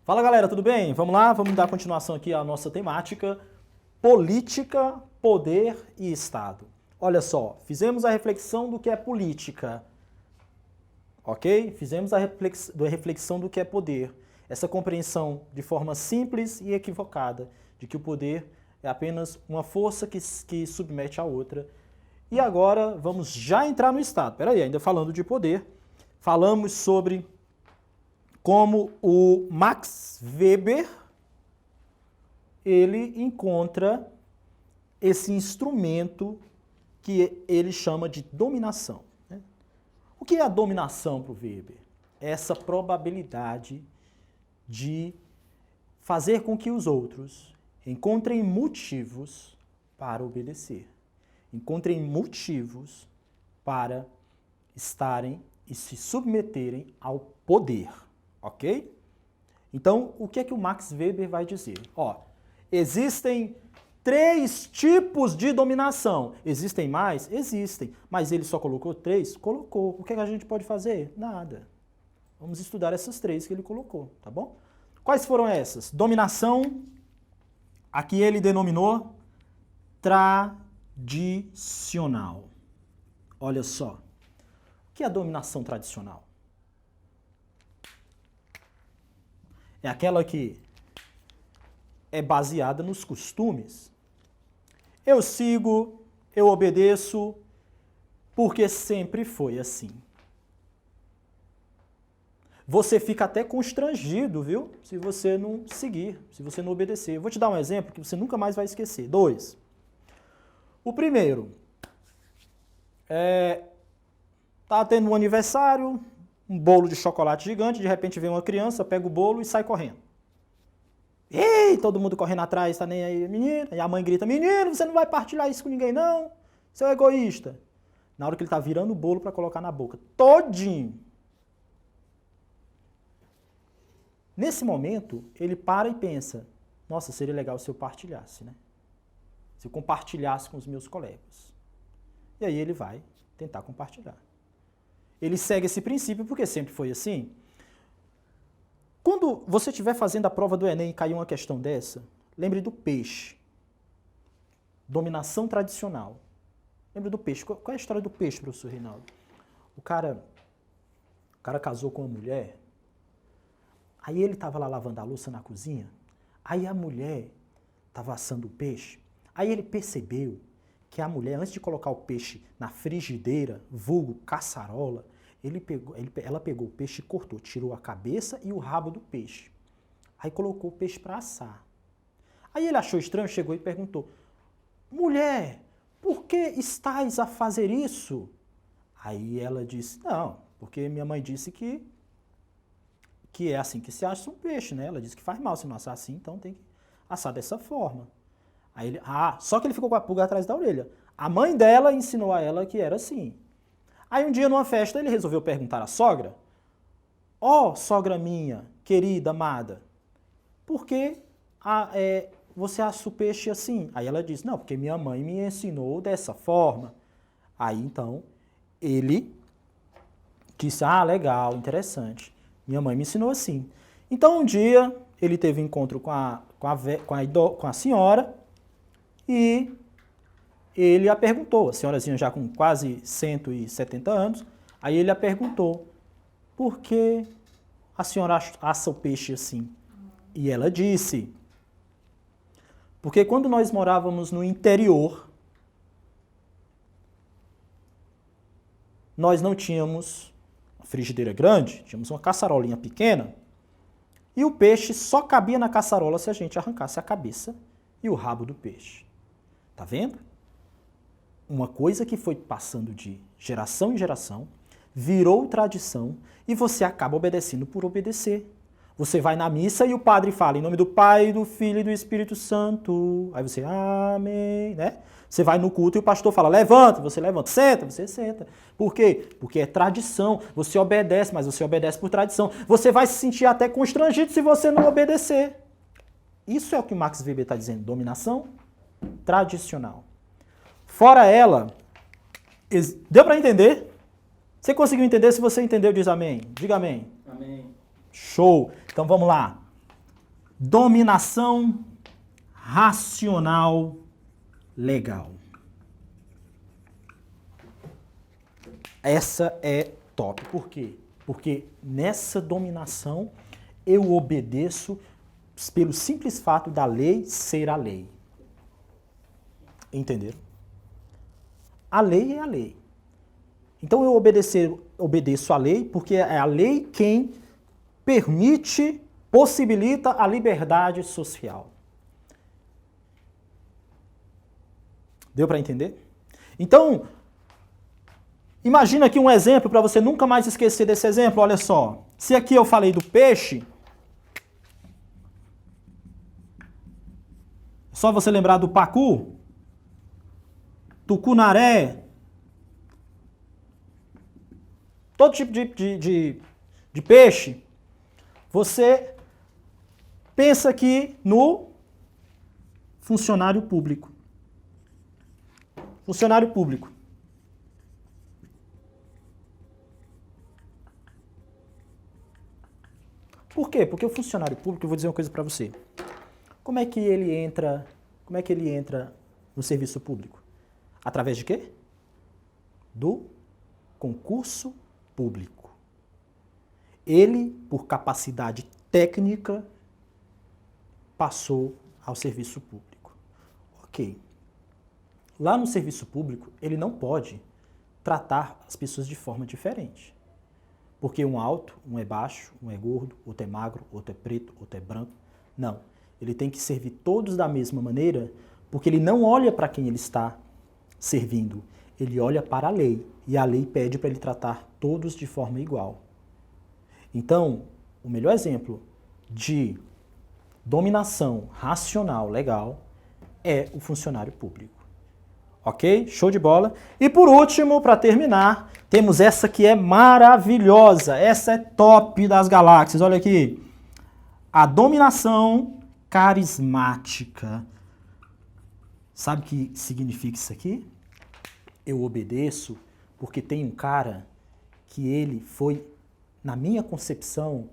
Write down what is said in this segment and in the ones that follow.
Fala galera, tudo bem? Vamos lá, vamos dar continuação aqui à nossa temática política, poder e Estado. Olha só, fizemos a reflexão do que é política, ok? Fizemos a reflexão do que é poder. Essa compreensão de forma simples e equivocada de que o poder é apenas uma força que submete a outra. E agora vamos já entrar no Estado. Peraí, ainda falando de poder, falamos sobre como o Max Weber, ele encontra esse instrumento que ele chama de dominação. Né? O que é a dominação para o Weber? É essa probabilidade de fazer com que os outros encontrem motivos para obedecer. Encontrem motivos para estarem e se submeterem ao poder. Ok? Então, o que é que o Max Weber vai dizer? Ó, existem 3 tipos de dominação. Existem mais? Existem. Mas ele só colocou 3? Colocou. O que é que a gente pode fazer? Nada. Vamos estudar essas 3 que ele colocou, tá bom? Quais foram essas? Dominação, aqui ele denominou tradicional. Olha só. O que é a dominação tradicional? É aquela que é baseada nos costumes. Eu sigo, eu obedeço, porque sempre foi assim. Você fica até constrangido, viu? Se você não seguir, se você não obedecer. Eu vou te dar um exemplo que você nunca mais vai esquecer. 2. O primeiro, tá tendo um aniversário, um bolo de chocolate gigante, de repente vem uma criança, pega o bolo e sai correndo. Ei, todo mundo correndo atrás, tá nem aí, menino. E a mãe grita, menino, você não vai partilhar isso com ninguém não, seu egoísta. Na hora que ele tá virando o bolo para colocar na boca, todinho. Nesse momento, ele para e pensa, nossa, seria legal se eu partilhasse, né? Se eu compartilhasse com os meus colegas. E aí ele vai tentar compartilhar. Ele segue esse princípio porque sempre foi assim. Quando você estiver fazendo a prova do Enem e cair uma questão dessa, lembre do peixe. Dominação tradicional. Lembre do peixe. Qual é a história do peixe, professor Reinaldo? O cara casou com uma mulher, aí ele estava lá lavando a louça na cozinha, aí a mulher estava assando o peixe, aí ele percebeu que a mulher, antes de colocar o peixe na frigideira, vulgo caçarola, ela pegou o peixe e cortou, tirou a cabeça e o rabo do peixe. Aí colocou o peixe para assar. Aí ele achou estranho, chegou e perguntou, mulher, por que estás a fazer isso? Aí ela disse, não, porque minha mãe disse que é assim que se assa um peixe, né? Ela disse que faz mal se não assar assim, então tem que assar dessa forma. Aí ele, só que ele ficou com a pulga atrás da orelha. A mãe dela ensinou a ela que era assim. Aí um dia numa festa ele resolveu perguntar à sogra, sogra minha, querida, amada, por que você assa o peixe assim? Aí ela disse, não, porque minha mãe me ensinou dessa forma. Aí então ele disse, legal, interessante, minha mãe me ensinou assim. Então um dia ele teve um encontro com a senhora, e ele a perguntou, a senhorazinha já com quase 170 anos, aí ele a perguntou, por que a senhora assa o peixe assim? E ela disse, porque quando nós morávamos no interior, nós não tínhamos uma frigideira grande, tínhamos uma caçarolinha pequena, e o peixe só cabia na caçarola se a gente arrancasse a cabeça e o rabo do peixe. Tá vendo? Uma coisa que foi passando de geração em geração, virou tradição e você acaba obedecendo por obedecer. Você vai na missa e o padre fala em nome do Pai, do Filho e do Espírito Santo. Aí você, amém, né? Você vai no culto e o pastor fala, levanta, você levanta, senta, você senta. Por quê? Porque é tradição. Você obedece, mas você obedece por tradição. Você vai se sentir até constrangido se você não obedecer. Isso é o que Max Weber está dizendo, dominação tradicional. Fora ela, deu para entender? Você conseguiu entender? Se você entendeu, diz amém. Diga amém. Amém. Show. Então vamos lá. Dominação racional legal. Essa é top. Por quê? Porque nessa dominação eu obedeço pelo simples fato da lei ser a lei. Entenderam? A lei é a lei. Então eu obedeço à lei porque é a lei quem permite, possibilita a liberdade social. Deu para entender? Então, imagina aqui um exemplo para você nunca mais esquecer desse exemplo. Olha só. Se aqui eu falei do peixe, só você lembrar do pacu, tucunaré, todo tipo de peixe, você pensa aqui no funcionário público. Funcionário público. Por quê? Porque o funcionário público, eu vou dizer uma coisa para você. Como é que ele entra no serviço público? Através de quê? Do concurso público. Ele, por capacidade técnica, passou ao serviço público. Ok. Lá no serviço público, ele não pode tratar as pessoas de forma diferente. Porque um alto, um é baixo, um é gordo, outro é magro, outro é preto, outro é branco. Não. Ele tem que servir todos da mesma maneira, porque ele não olha para quem ele está servindo. Ele olha para a lei. E a lei pede para ele tratar todos de forma igual. Então, o melhor exemplo de dominação racional legal é o funcionário público. Ok? Show de bola. E por último, para terminar, temos essa que é maravilhosa. Essa é top das galáxias. Olha aqui. A dominação carismática. Sabe o que significa isso aqui? Eu obedeço porque tem um cara que ele foi, na minha concepção,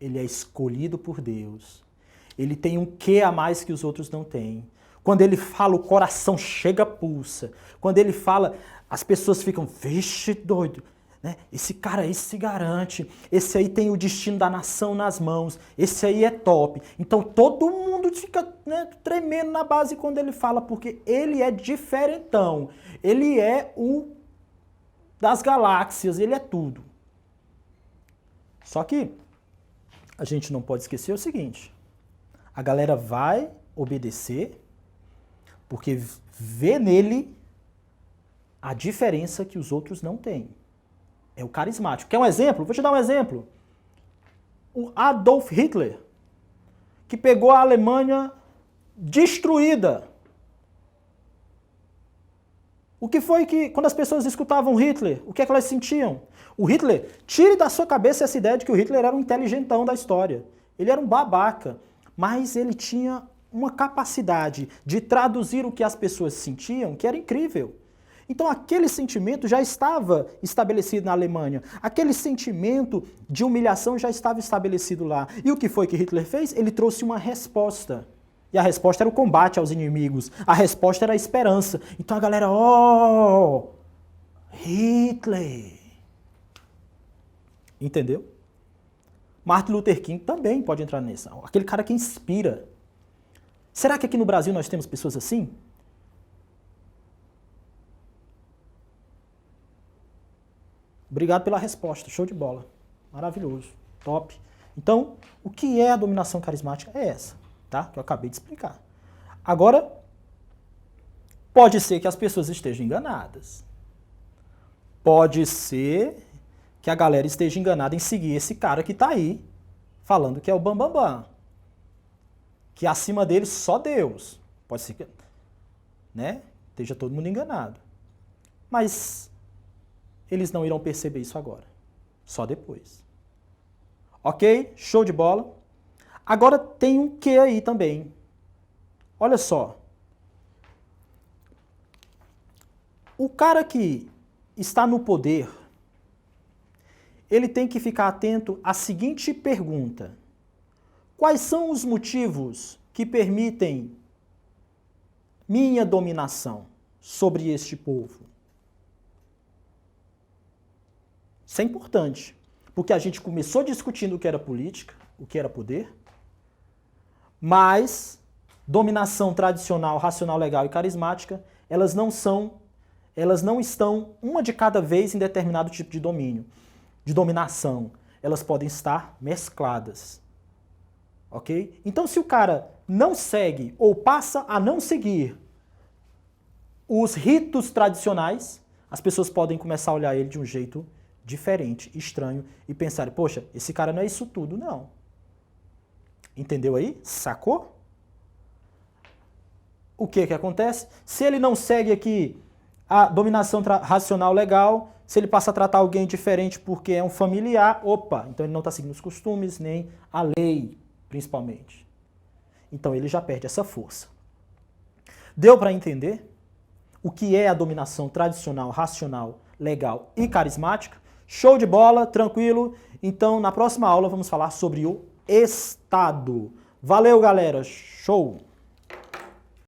ele é escolhido por Deus. Ele tem um quê a mais que os outros não têm. Quando ele fala, o coração chega, pulsa. Quando ele fala, as pessoas ficam, vixe, doido. Né? Esse cara aí se garante. Esse aí tem o destino da nação nas mãos. Esse aí é top. Então todo mundo fica, né, tremendo na base quando ele fala, porque ele é diferentão. Ele é o das galáxias, ele é tudo. Só que a gente não pode esquecer o seguinte. A galera vai obedecer porque vê nele a diferença que os outros não têm. É o carismático. Quer um exemplo? Vou te dar um exemplo. O Adolf Hitler, que pegou a Alemanha destruída. O que foi que, quando as pessoas escutavam Hitler, o que é que elas sentiam? O Hitler, tire da sua cabeça essa ideia de que o Hitler era um inteligentão da história. Ele era um babaca, mas ele tinha uma capacidade de traduzir o que as pessoas sentiam que era incrível. Então aquele sentimento já estava estabelecido na Alemanha. Aquele sentimento de humilhação já estava estabelecido lá. E o que foi que Hitler fez? Ele trouxe uma resposta. E a resposta era o combate aos inimigos. A resposta era a esperança. Então a galera, oh, Hitler. Entendeu? Martin Luther King também pode entrar nessa. Aquele cara que inspira. Será que aqui no Brasil nós temos pessoas assim? Obrigado pela resposta. Show de bola. Maravilhoso. Top. Então, o que é a dominação carismática? É essa, tá? Que eu acabei de explicar. Agora, pode ser que as pessoas estejam enganadas. Pode ser que a galera esteja enganada em seguir esse cara que está aí, falando que é o bambambam. Bam, bam. Que acima dele só Deus. Pode ser que, né, esteja todo mundo enganado. Mas eles não irão perceber isso agora. Só depois. Ok? Show de bola. Agora tem um quê aí também. Olha só. O cara que está no poder, ele tem que ficar atento à seguinte pergunta. Quais são os motivos que permitem minha dominação sobre este povo? Isso é importante, porque a gente começou discutindo o que era política, o que era poder, mas dominação tradicional, racional, legal e carismática, elas não estão uma de cada vez em determinado tipo de domínio, de dominação. Elas podem estar mescladas. Ok? Então, se o cara não segue ou passa a não seguir os ritos tradicionais, as pessoas podem começar a olhar ele de um jeito diferente, estranho, e pensar, poxa, esse cara não é isso tudo, não. Entendeu aí? Sacou? O que acontece? Se ele não segue aqui a dominação racional legal, se ele passa a tratar alguém diferente porque é um familiar, opa, então ele não está seguindo os costumes, nem a lei, principalmente. Então ele já perde essa força. Deu para entender o que é a dominação tradicional, racional, legal e carismática? Show de bola, tranquilo. Então na próxima aula vamos falar sobre o Estado. Valeu, galera. Show!